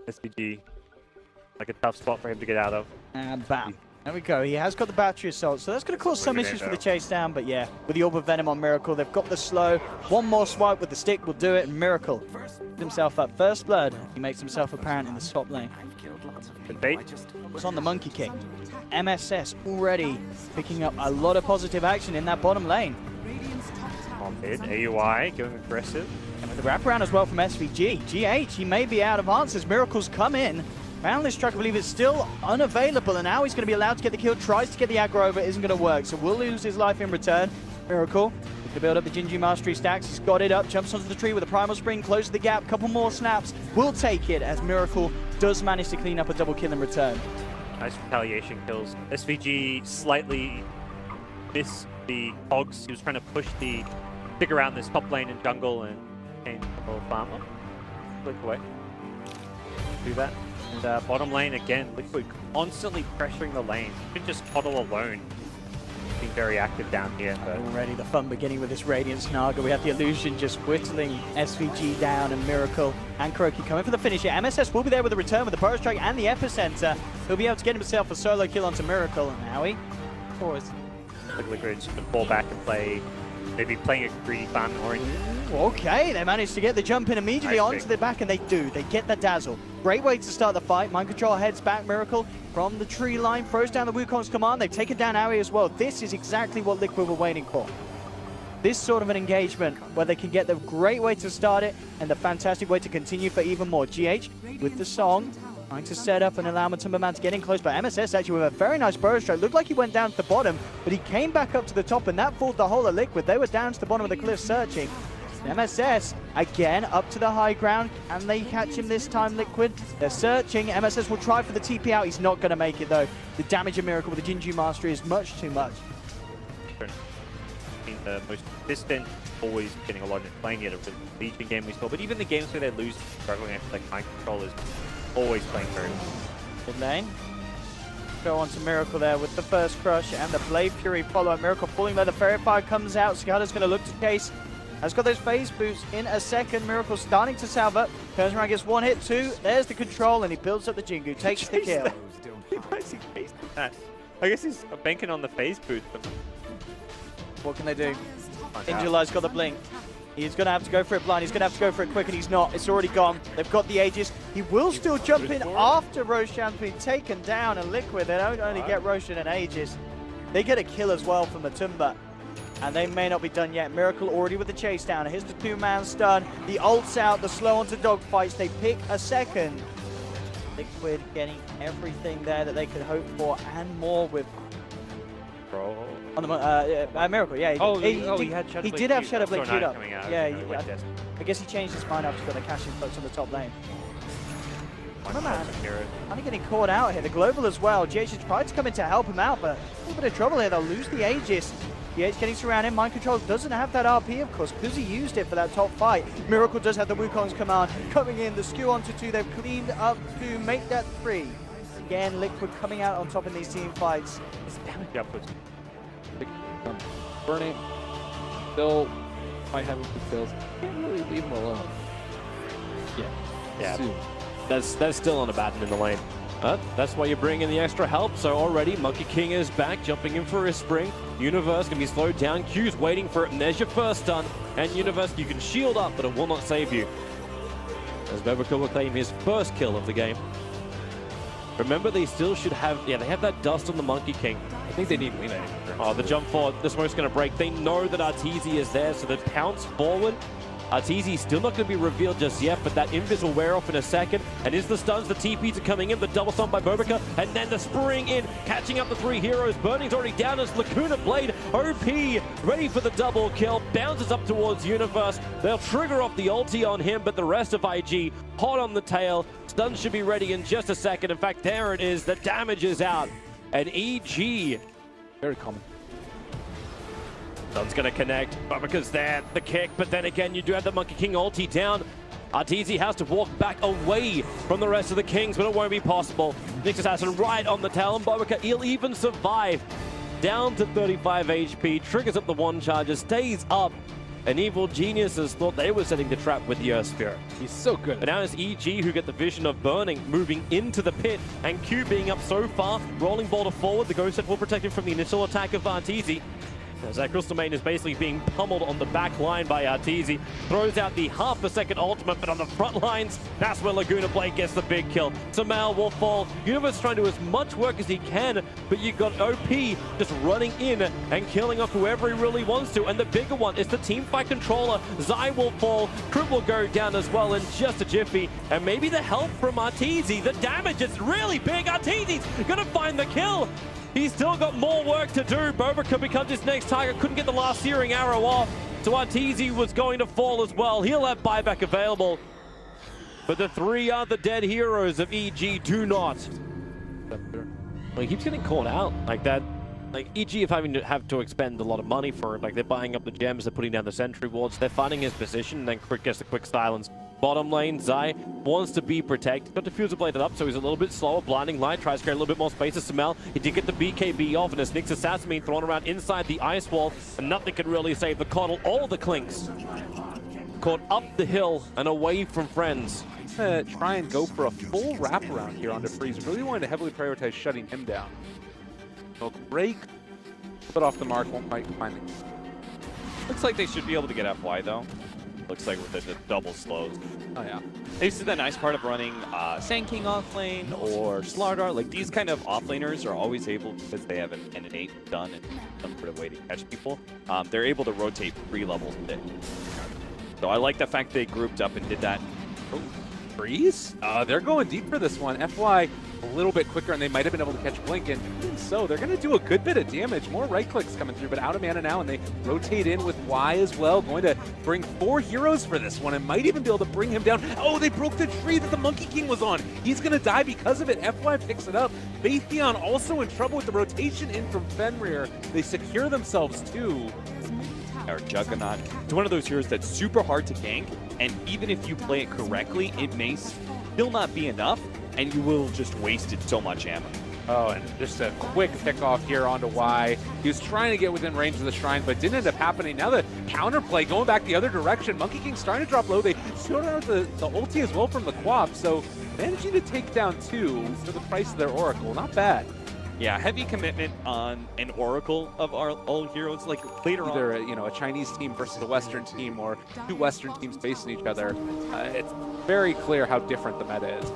SVG, like a tough spot for him to get out of. And bam. There we go. He has got the battery assault, so that's going to cause some issues for the chase down. But yeah, with the Orb of Venom on Miracle, they've got the slow. One more swipe with the stick will do it. And Miracle picks himself up. First blood. He makes himself apparent in the top lane. Good bait. It's on the Monkey King. MSS already picking up a lot of positive action in that bottom lane. On mid, AUI going aggressive. And with the wraparound as well from SVG. GH, he may be out of answers. Miracle's come in. Boundless Strike, I believe, is still unavailable, and now he's going to be allowed to get the kill. Tries to get the aggro over, isn't going to work, so will lose his life in return. Miracle, to build up the Jinju Mastery stacks. He's got it up, jumps onto the tree with a Primal Spring, closes the gap, couple more snaps. Will take it as Miracle does manage to clean up a double kill in return. Nice retaliation kills. SVG slightly missed the hogs. He was trying to push the stick around this top lane and jungle and came a little farmer. Click away. Do that. And bottom lane again, Liquid constantly pressuring the lane. You can just huddle alone. Being very active down here. But already the fun beginning with this Radiance Naga. We have the illusion just whittling SVG down, and Miracle and Kuroki coming for the finish here. MSS will be there with the return with the Perched Strike and the Epicenter. He'll be able to get himself a solo kill onto Miracle. And now he pause. Liquid's going to fall back and play, maybe playing a greedy farm in orange. Okay, they managed to get the jump in immediately onto the back, and they do. They get the dazzle. Great way to start the fight. Mind Control heads back. Miracle from the tree line throws down the Wukong's command. They've taken down Aoi as well. This is exactly what Liquid were waiting for. This sort of an engagement where they can get the great way to start it and the fantastic way to continue for even more. GH with the song, trying to set up and allow Matumba Man to get in close, but MSS actually with a very nice burrow strike. Looked like he went down to the bottom, but he came back up to the top, and that fooled the whole of Liquid. They were down to the bottom of the cliff searching. MSS again up to the high ground, and they catch him this time. Liquid, they're searching. MSS will try for the TP out. He's not going to make it though. The damage of Miracle with the Jinju Mastery is much too much. The most consistent, always getting a lot in playing yet. It was the Legion game we saw, but even the games where they lose, struggling after like Mind Control is always playing very well. Good lane. Go on to Miracle there with the first crush and the Blade Fury follow. Miracle falling there. The Fairy Fire comes out. Scala's going to look to chase. Has got those phase boots in a second. Miracle starting to salve up. Turns around, gets one hit, two. There's the control, and he builds up the Jingu. Takes the kill. I guess he's banking on the phase boot. But what can they do? Injuli's got the blink. He's going to have to go for it blind. He's going to have to go for it quick, and he's not. It's already gone. They've got the Aegis. He will still jump in after Roshan's been taken down, and Liquid, they don't only get Roshan and Aegis. They get a kill as well from Matumba. And they may not be done yet. Miracle already with the chase down. Here's the two-man stun. The ult's out, the slow onto dogfights. They pick a second. Liquid getting everything there that they could hope for and more with on the Miracle. Yeah, he did have Shadow Blade queued up. Yeah, I guess he changed his mind after the cash influx on the top lane. Oh man, kind of getting caught out here. The Global as well. GH tried to come in to help him out, but a little bit of trouble here. They'll lose the Aegis. GH getting surrounded. Mind Control doesn't have that RP, of course, because he used it for that top fight. Miracle does have the Wukong's command. Coming in, the skew onto two. They've cleaned up to make that 3. Again, Liquid coming out on top in these team fights. It's damage upwards. Burning. Still might have a few kills. Can't really leave him alone. Yeah. That's still on a baton in the lane. But that's why you bring in the extra help. So already Monkey King is back, jumping in for his spring. Universe can be slowed down. Q's waiting for it, and there's your first stun. And Universe, you can shield up, but it will not save you. As Bebeka will claim his first kill of the game. Remember, they still should have, they have that dust on the Monkey King. I think they need win. Oh, the jump forward, the smoke's going to break. They know that Arteezy is there, so they pounce forward. Arteezy still not going to be revealed just yet, but that invis will wear off in a second. And is the stuns, the TPs are coming in, the double stun by Bobeka, and then the spring in, catching up the 3 heroes. Burning's already down as Lacuna Blade, OP, ready for the double kill, bounces up towards Universe. They'll trigger off the ulti on him, but the rest of IG, hot on the tail. Stuns should be ready in just a second. In fact, there it is, the damage is out. And EG, very common. Sun's going to connect. Bobeka's there, the kick, but then again, you do have the Monkey King ulti down. Arteezy has to walk back away from the rest of the Kings, but it won't be possible. Nyx Assassin right on the tail, and Bobeka, he'll even survive. Down to 35 HP, triggers up the one charger, stays up. and Evil Geniuses thought they were setting the trap with the Earth Spirit. He's so good. But now it's EG who get the vision of Burning, moving into the pit, and Q being up so far, rolling boulder forward, the Ghost Set will protect him from the initial attack of Arteezy. As that Crystal Maiden is basically being pummeled on the back line by Arteezy. Throws out the half-a-second ultimate, but on the front lines, that's where Laguna Blade gets the big kill. Sumail will fall. Universe trying to do as much work as he can, but you've got OP just running in and killing off whoever he really wants to. And the bigger one is the teamfight controller. Zai will fall. Crit will go down as well in just a jiffy. And maybe the help from Arteezy. The damage is really big. Arteezy's gonna find the kill. He's still got more work to do. Bobica becomes his next target. Couldn't get the last searing arrow off. So Arteezy was going to fall as well. He'll have buyback available. But the three other dead heroes of EG do not. Well, he keeps getting caught out like that. Like, EG have to expend a lot of money for it. Like, they're buying up the gems, they're putting down the sentry wards, they're finding his position, and then Crit gets the quick silence. Bottom lane, Zai wants to be protected. Got Diffuser bladed up, so he's a little bit slower. Blinding Light tries to create a little bit more space to Sumail. He did get the BKB off, and a Nyx Assassin being thrown around inside the ice wall, and nothing can really save the Coddle or the Clinks. Caught up the hill and away from friends. Try and go for a full wraparound here onto Freeze. Really wanted to heavily prioritize shutting him down. He'll break, put off the mark, won't quite find it. Looks like they should be able to get FY though. Looks like with the double slows. Oh yeah. This is the nice part of running Sand King off lane or Slardar. Like these kind of offlaners are always able, because they have an innate stun and some sort of way to catch people, they're able to rotate 3 levels a day. So I like the fact they grouped up and did that. Oh, Freeze? They're going deep for this one. FY a little bit quicker, and they might have been able to catch Blink, and so they're going to do a good bit of damage. More right clicks coming through, but out of mana now, and they rotate in with Y as well. Going to bring 4 heroes for this one, and might even be able to bring him down. Oh, they broke the tree that the Monkey King was on. He's going to die because of it. FY picks it up. Baytheon also in trouble with the rotation in from Fenrir. They secure themselves too. Or Juggernaut. It's one of those heroes that's super hard to gank, and even if you play it correctly, it may still not be enough, and you will just waste it so much ammo. Oh, and just a quick pick off here onto Y. He was trying to get within range of the shrine, but didn't end up happening. Now the counterplay going back the other direction. Monkey King starting to drop low. They still out the ulti as well from the Quap, so managing to take down 2 for the price of their Oracle. Not bad. Yeah, heavy commitment on an Oracle of our all heroes. Like later Either on, a Chinese team versus a Western team, or 2 Western teams facing each other. It's very clear how different the meta is.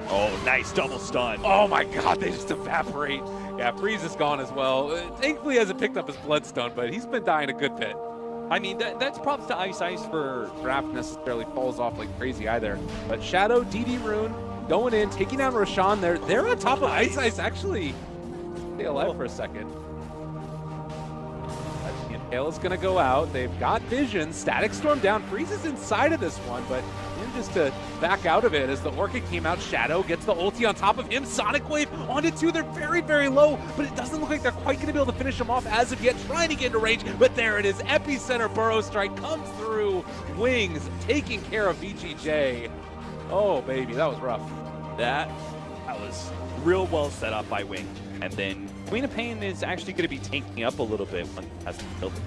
oh, nice double stun. Oh my god, they just evaporate. Yeah, Freeze is gone as well. Thankfully he hasn't picked up his Bloodstone, but he's been dying a good bit. I mean, that's props to Ice for Draft necessarily falls off like crazy either. But Shadow, DD Rune, going in, taking down Roshan. They're on top of Ice actually. Stay alive for a second. The Impale is going to go out. They've got Vision. Static Storm down. Freeze is inside of this one, but just to back out of it as the Orchid came out. Shadow gets the ulti on top of him. Sonic Wave onto 2. They're very, very low, but it doesn't look like they're quite going to be able to finish him off as of yet. Trying to get into range, but there it is. Epicenter Burrow Strike comes through. Wings taking care of VGJ. Oh, baby, that was rough. that. That was real well set up by Wing. And then Queen of Pain is actually going to be tanking up a little bit when it has to build it.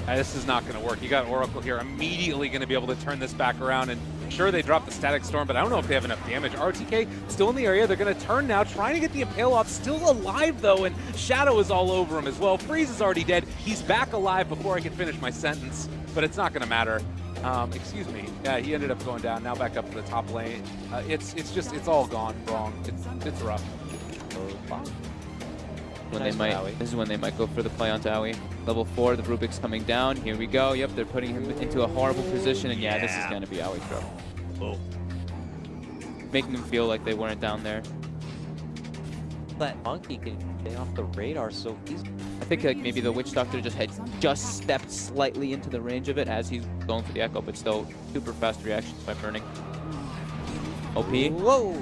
This is not going to work. You got Oracle here immediately going to be able to turn this back around, and sure, they dropped the Static Storm, but I don't know if they have enough damage. RTK still in the area. They're going to turn now, trying to get the Impale off. Still alive, though, and Shadow is all over him as well. Freeze is already dead. He's back alive before I can finish my sentence, but it's not going to matter. Excuse me. Yeah, he ended up going down. Now back up to the top lane. It's all gone wrong. It's rough. This is when they might go for the play onto Aoi. Level 4, the Rubik's coming down. Here we go. Yep, they're putting him into a horrible position, and yeah, this is going to be Aoi trouble. Oh. Making them feel like they weren't down there. That monkey can stay off the radar so easily. I think like maybe the Witch Doctor had just stepped slightly into the range of it as he's going for the Echo, but still super fast reactions by Burning. OP. Whoa!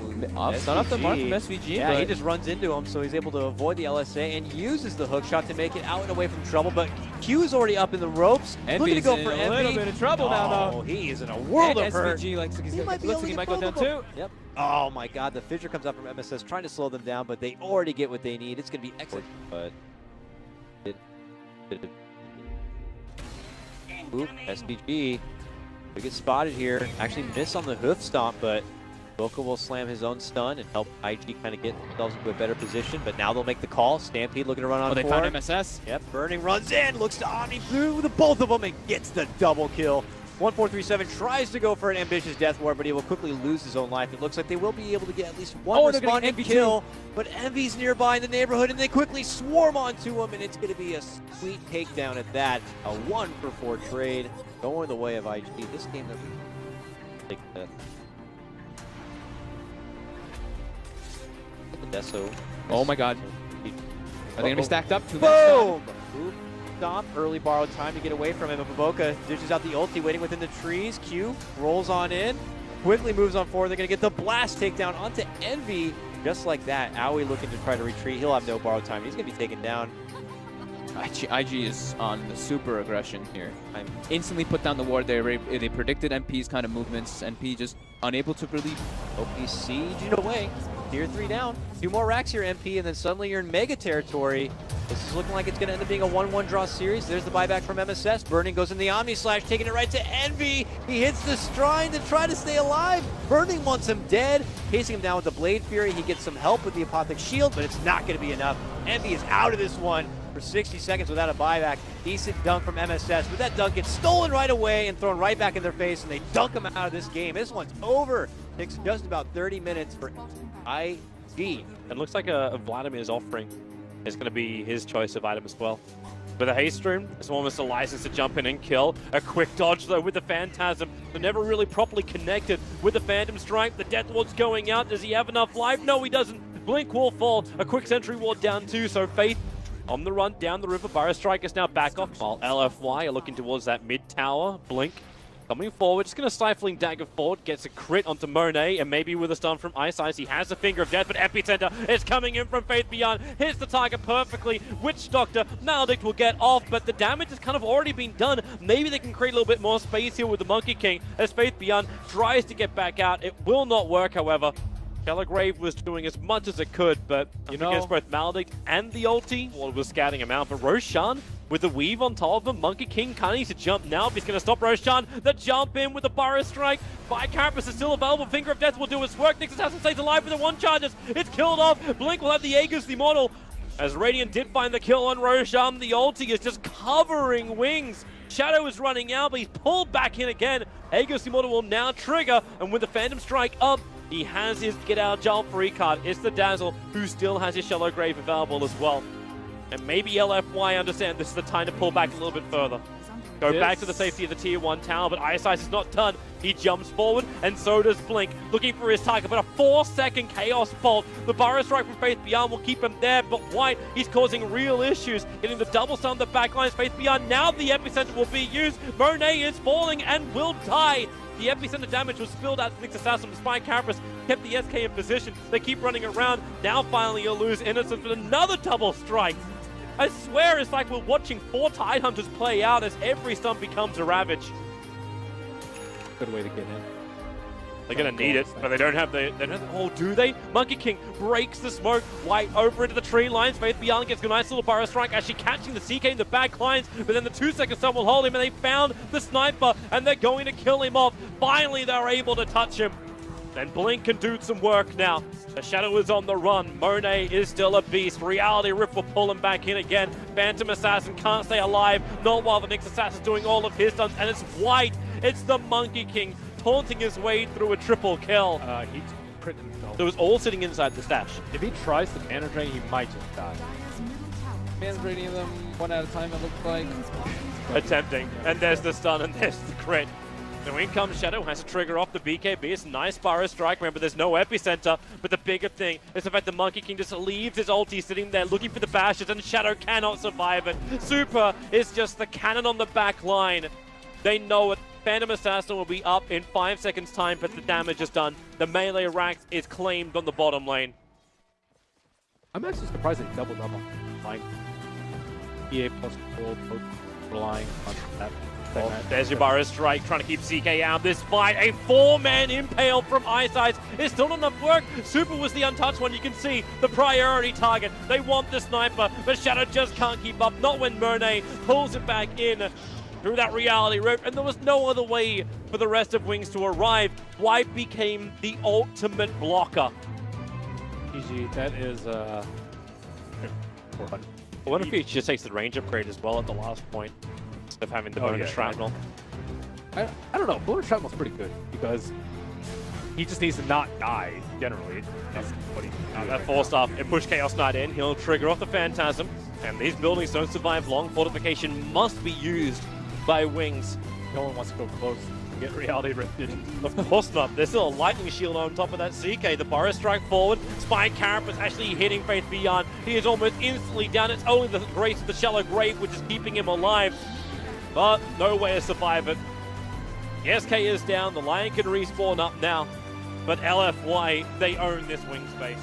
Stun off the mark from SVG. Yeah, but he just runs into him, so he's able to avoid the LSA and uses the hook shot to make it out and away from trouble. But Q is already up in the ropes. Looking to go for a little bit of trouble now, though. Oh, he is in a world of hurt. SVG looks like he might go down vulnerable. too. Yep. Oh my God, the Fissure comes up from MSS trying to slow them down, but they already get what they need. It's going to be excellent. But Oop, SVG. We get spotted here. Actually miss on the hoof stomp, but Boca will slam his own stun and help IG kind of get themselves into a better position. But now they'll make the call. Stampede looking to run on Oh, they forward. found MSS. Yep, Burning runs in, looks to Omni through the both of them and gets the double kill. 1437 tries to go for an ambitious death ward, but he will quickly lose his own life. It looks like they will be able to get at least one they're gonna responding get kill, but Envy's nearby in the neighborhood, and they quickly swarm onto him, and it's going to be a sweet takedown at that. A 1-for-4 trade going the way of IG. This game, they're like the Deso. Oh my god. Are they going to be stacked up? Boom! Oop, stop. Early borrowed time to get away from him. And Boca dishes out the ulti, waiting within the trees. Q rolls on in. Quickly moves on forward. They're going to get the blast takedown onto Envy. Just like that. Aoi looking to try to retreat. He'll have no borrowed time. He's going to be taken down. IG is on the super aggression here. I'm instantly put down the ward. They predicted MP's kind of movements. MP just unable to really. OP siege away. Tier 3 down. 2 more racks here, MP, and then suddenly you're in mega territory. This is looking like it's going to end up being a 1-1 draw series. There's the buyback from MSS. Burning goes in the Omni Slash, taking it right to Envy. He hits the Strine to try to stay alive. Burning wants him dead. Casing him down with the Blade Fury. He gets some help with the Apothic Shield, but it's not going to be enough. Envy is out of this one for 60 seconds without a buyback. Decent dunk from MSS, but that dunk gets stolen right away and thrown right back in their face, and they dunk him out of this game. This one's over. Takes just about 30 minutes for IG. It looks like a Vladimir's offering is going to be his choice of item as well. With a haste rune, it's almost a license to jump in and kill. A quick dodge though with the Phantasm. They're never really properly connected with the Phantom Strike. The Death Lord's going out. Does he have enough life? No, he doesn't. Blink will fall. A quick sentry ward down too, so Faith on the run down the river. Burrow Strike is now back off, while LFY are looking towards that mid tower. Blink coming forward, just going to Stifling Dagger forward, gets a crit onto Monet, and maybe with a stun from Ice Ice, he has a Finger of Death, but Epicenter is coming in from Faith Beyond, hits the target perfectly. Witch Doctor, Maledict will get off, but the damage has kind of already been done. Maybe they can create a little bit more space here with the Monkey King, as Faith Beyond tries to get back out. It will not work, however. Shallow Grave was doing as much as it could, but against both Maledict and the ulti, well, it was scouting him out. But Roshan, with the weave on top of him, Monkey King kind of needs to jump now if he's going to stop Roshan. The jump in with the Burrow Strike. By Carapace is still available. Finger of Death will do its work. Nyx Assassin stays alive with the 1 charges. It's killed off. Blink will have the Aegis, the Immortal. As Radiant did find the kill on Roshan, the ulti is just covering wings. Shadow is running out, but he's pulled back in again. Aegis, the Immortal will now trigger, and with the Phantom Strike up, he has his get out of jail free card. It's the Dazzle who still has his Shallow Grave available as well. And maybe LFY understand this is the time to pull back a little bit further. Go back to the safety of the tier 1 tower, but Ice Ice is not done. He jumps forward, and so does Blink, looking for his target, but a 4-second Chaos Bolt. The Burrow Strike from Faith Beyond will keep him there, but White, he's causing real issues. Getting the double stun on the backlines, Faith Beyond, now the Epicenter will be used. Monet is falling and will die. The Epicenter damage was spilled out to Nyx Assassin, despite Carapace kept the SK in position. They keep running around. Now finally you'll lose Innocence with another double strike. I swear it's like we're watching 4 Tidehunters play out as every stun becomes a Ravage. Good way to get in. They're going to need it, but they don't have the... Oh, do they? Monkey King breaks the smoke. White over into the tree lines. Faith Beyond gets a nice little Burrow Strike, actually catching the CK in the back lines, but then the 2-second stun will hold him, and they found the sniper, and they're going to kill him off. Finally, they're able to touch him. And Blink can do some work now. The Shadow is on the run. Monet is still a beast. Reality Rift will pull him back in again. Phantom Assassin can't stay alive, not while the Nyx Assassin's doing all of his stunts, and it's White. It's the Monkey King taunting his way through a triple kill. He's crit himself. It was all sitting inside the stash. If he tries to mana drain, he might just die. Mana draining them one at a time, it looks like. Attempting. And there's the stun, and there's the crit. So in comes Shadow, has to trigger off the BKB. It's a nice Burrow Strike. Remember, there's no epicenter, but the bigger thing is the fact the Monkey King just leaves his ulti sitting there looking for the bashes, and Shadow cannot survive it. Super is just the cannon on the back line. They know it. Phantom Assassin will be up in 5 seconds time, but the damage is done. The melee rack is claimed on the bottom lane. I'm actually surprised they doubled up on like EA plus 4, both relying on that. Oh, there's your Burrow Strike, trying to keep CK out of this fight. A 4-man impale from Ice Ice. It's still not enough work. Super was the untouched one. You can see the priority target. They want the sniper, but Shadow just can't keep up. Not when Monet pulls it back in. through that reality rope, and there was no other way for the rest of Wings to arrive. White became the ultimate blocker. GG, that is I wonder if he just takes the range upgrade as well at the last point, instead of having the bonus shrapnel. I don't know. Bonus shrapnel's pretty good because he just needs to not die, generally. That's what he That forced off and push Chaos Knight in. He'll trigger off the Phantasm, and these buildings don't survive long. Fortification must be used by Wings. No one wants to go close and get reality rifted. Of course not. There's still a lightning shield on top of that CK. The Boris strike forward. Spy Carapace actually hitting Faith Beyond. He is almost instantly down. It's only the grace of the shallow grave which is keeping him alive. But no way to survive it. The SK is down. The Lion can respawn up now. But LFY, they own this wing space.